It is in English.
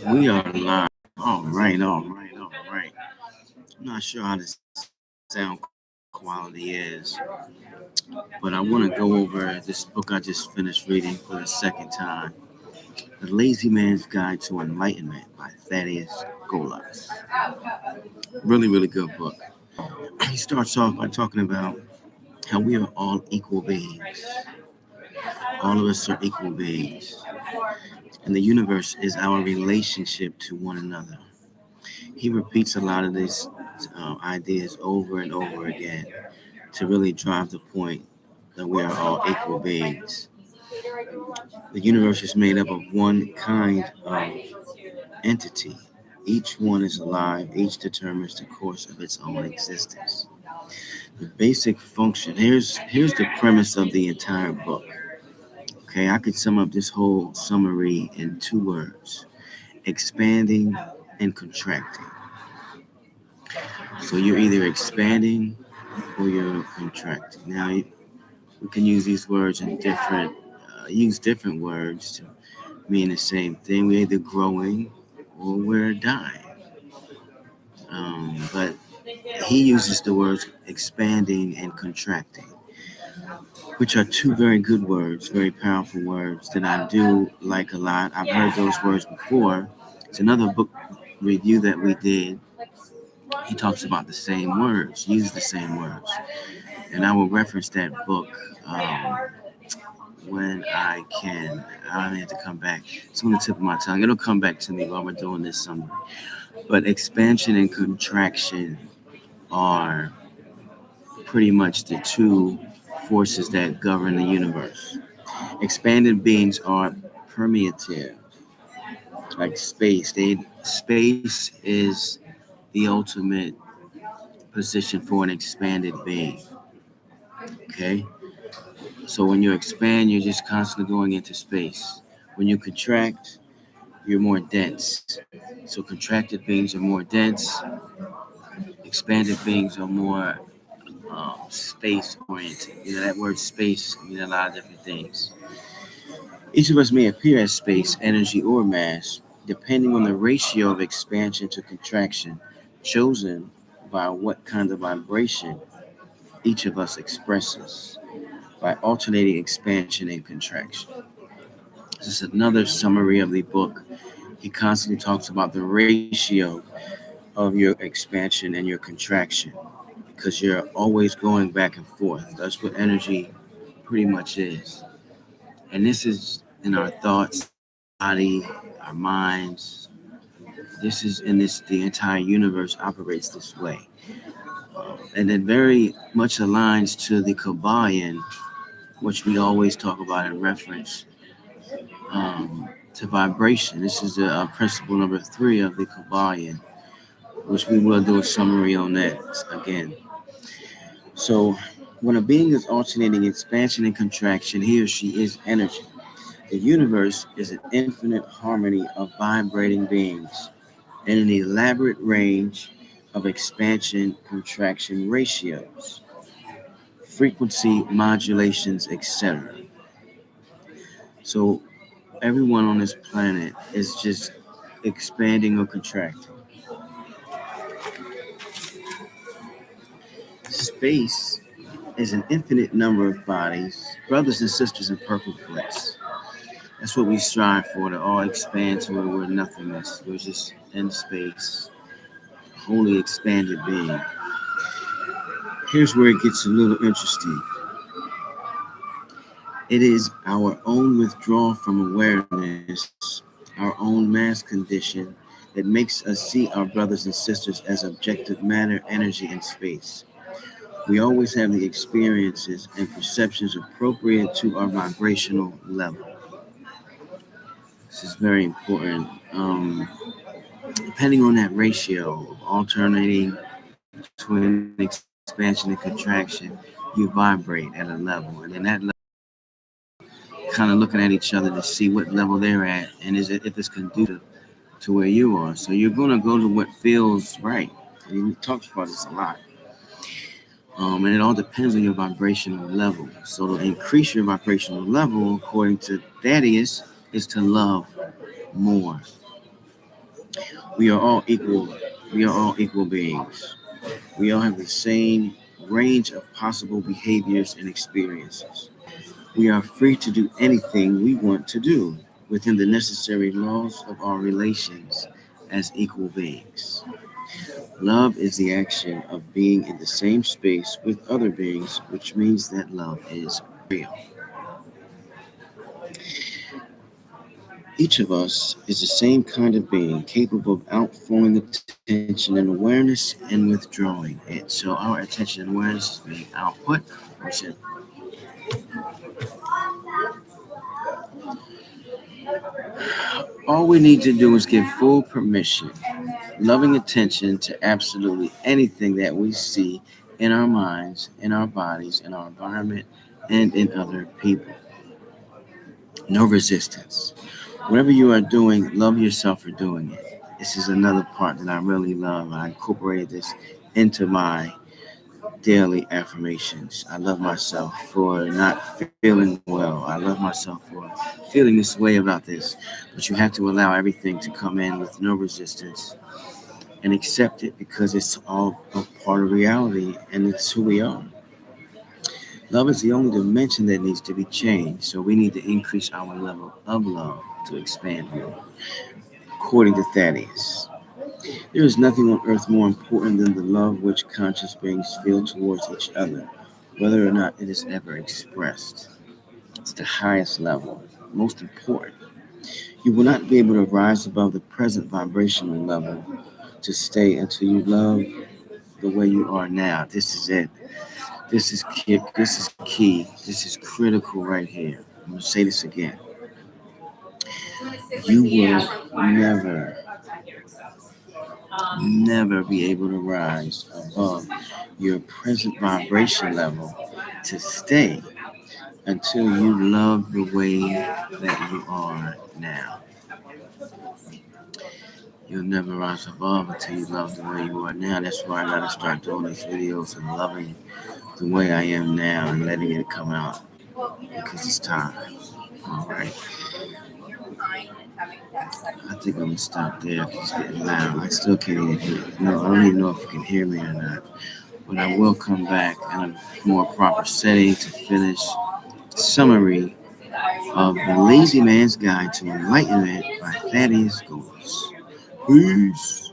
We are live. All right, all right, all right. I'm not sure how the sound quality is, but I want to go over this book I just finished reading for the second time, The Lazy Man's Guide to Enlightenment by Thaddeus Golas. Really, really good book. He starts off by talking about how we are all equal beings. All of us are equal beings, and the universe is our relationship to one another. He repeats a lot of these ideas over and over again to really drive the point that we are all equal beings. The universe is made up of one kind of entity. Each one is alive, each determines the course of its own existence. The basic function here's the premise of the entire book. Okay, I could sum up this whole summary in two words: expanding and contracting. So you're either expanding or you're contracting. Now, we can use these words in use different words to mean the same thing. We're either growing or we're dying. But he uses the words expanding and contracting, which are two very good words, very powerful words that I do like a lot. I've heard those words before. It's another book review that we did. He talks about the same words, uses the same words. And I will reference that book when I can. I have to come back. It's on the tip of my tongue. It'll come back to me while we're doing this summary. But expansion and contraction are pretty much the two forces that govern the universe. Expanded beings are permeative, like space. Space is the ultimate position for an expanded being. Okay? So when you expand, you're just constantly going into space. When you contract, you're more dense. So contracted beings are more dense. Expanded beings are more space oriented. That word space means a lot of different things. Each of us may appear as space, energy, or mass, depending on the ratio of expansion to contraction chosen by what kind of vibration each of us expresses by alternating expansion and contraction. This is another summary of the book. He constantly talks about the ratio of your expansion and your contraction because you're always going back and forth. That's what energy pretty much is. And this is in our thoughts, our body, our minds. This is in this, the entire universe operates this way. And it very much aligns to the Kabbalion, which we always talk about in reference to vibration. This is the principle number 3 of the Kabbalion, which we will do a summary on that again. So, when a being is alternating expansion and contraction, he or she is energy. The universe is an infinite harmony of vibrating beings and an elaborate range of expansion contraction ratios, frequency modulations, etc. So, everyone on this planet is just expanding or contracting. Space is an infinite number of bodies, brothers and sisters in perfect bliss. That's what we strive for, to all expand to where we're nothingness. We're just in space, wholly expanded being. Here's where it gets a little interesting. It is our own withdrawal from awareness, our own mass condition, that makes us see our brothers and sisters as objective matter, energy, and space. We always have the experiences and perceptions appropriate to our vibrational level. This is very important. Depending on that ratio of alternating between expansion and contraction, you vibrate at a level. And then that level, kind of looking at each other to see what level they're at and if it's conducive to where you are. So you're going to go to what feels right. And he talks about this a lot. And it all depends on your vibrational level. So to increase your vibrational level, according to Thaddeus, is to love more. We are all equal. We are all equal beings. We all have the same range of possible behaviors and experiences. We are free to do anything we want to do within the necessary laws of our relations as equal beings. Love is the action of being in the same space with other beings, which means that love is real. Each of us is the same kind of being, capable of outflowing attention and awareness and withdrawing it. So our attention and awareness is being output, or should all we need to do is give full permission, loving attention to absolutely anything that we see in our minds, in our bodies, in our environment, and in other people. No resistance. Whatever you are doing, love yourself for doing it. This is another part that I really love. I incorporated this into my daily affirmations. I love myself for not feeling well. I love myself for feeling this way about this. But you have to allow everything to come in with no resistance and accept it because it's all a part of reality and it's who we are. Love is the only dimension that needs to be changed, so we need to increase our level of love to expand more. According to Thaddeus, there is nothing on earth more important than the love which conscious beings feel towards each other, whether or not it is ever expressed. It's the highest level, most important. You will not be able to rise above the present vibrational level to stay until you love the way you are now. This is it. This is key. This is key. This is critical right here. I'm gonna say this again. You will never be able to rise above your present vibration level to stay until you love the way that you are now. You'll never rise above until you love the way you are now. That's why I gotta start doing these videos and loving the way I am now and letting it come out because it's time. All right. I think I'm gonna stop there because it's getting loud. I still can't even hear. No, I don't even know if you can hear me or not. But I will come back in a more proper setting to finish summary of The Lazy Man's Guide to Enlightenment by Thaddeus Golas. Peace.